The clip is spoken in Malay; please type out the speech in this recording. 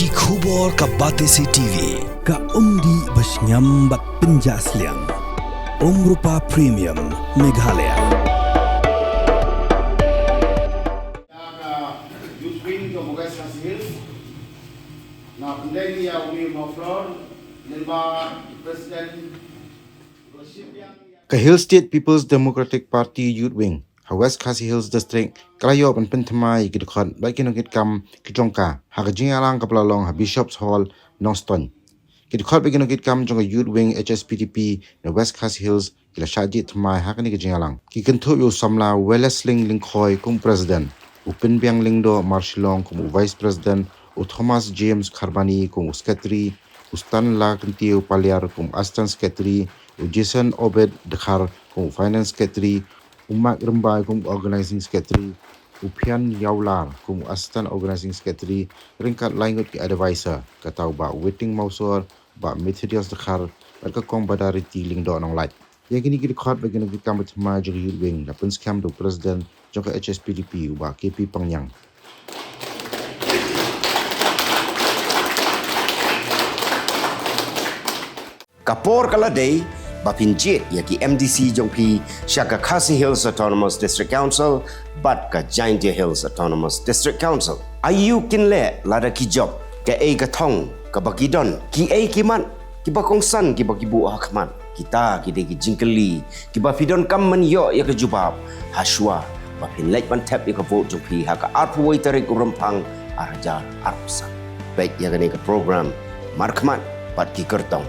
Ki khubor ka Batesi TV. Ka umdi basnyam bat penjaslian. Rupa Premium Meghalaya. Youth of West Hills. Na pendeni ya umi maflor lelba President Ka Hill State People's Democratic Party Youth Wing, ha West Khasi Hills District, Kalayob and Thymmai ki dukhan ba ki Nongkitkam ki Jong ha ka jingalang ka plalong ha Bishops Hall Noston. Ki dukhan ba ki Nongkitkam jong Youth Wing Hspdp na West Khasi Hills ki la Shajit Thymmai ha ka ni ki jingalang. Ki kentu yo samla Welesling Lingkhoi kum President, Upin Biang Lingdo Marshilong kum Vice President, u Thomas James Kharbani kum Secretary, Ustan La Kentiu Paliar kum Assistant Secretary, Jason Obed Dekhar kum Finance Secretary, Umak Rembai kum Organizing Secretary, Upian Yaular kum Assistant Organizing Secretary, ringkat laingut ki advisor, katau ba waiting mausor, ba materials Dekhar, mereka kong badariti lingdo nong light. Yang kini kita khot bagi Nongkitkam Thymmai jong Youth Wing, na penskam do President jong ke Hspdp ba KP Pangyang. Kapor kaladai bapinjit yaki MDC jongpi Shaka Khasi Hills Autonomous District Council bat ka Giant Hills Autonomous District Council. Ayu kinle lada ki job ka ei ka thong ka bakidon ki ei kiman ki bakongsan ki bakibu hakman kita ki de ki jingkeli ki bafidon kamman yo ya ka jubab haswa bapin lek ban tap ya ka vote jongpi ha ka arpwoi tarik urumpang arjar arpsa. Baik ya ka program markman bat ki kertong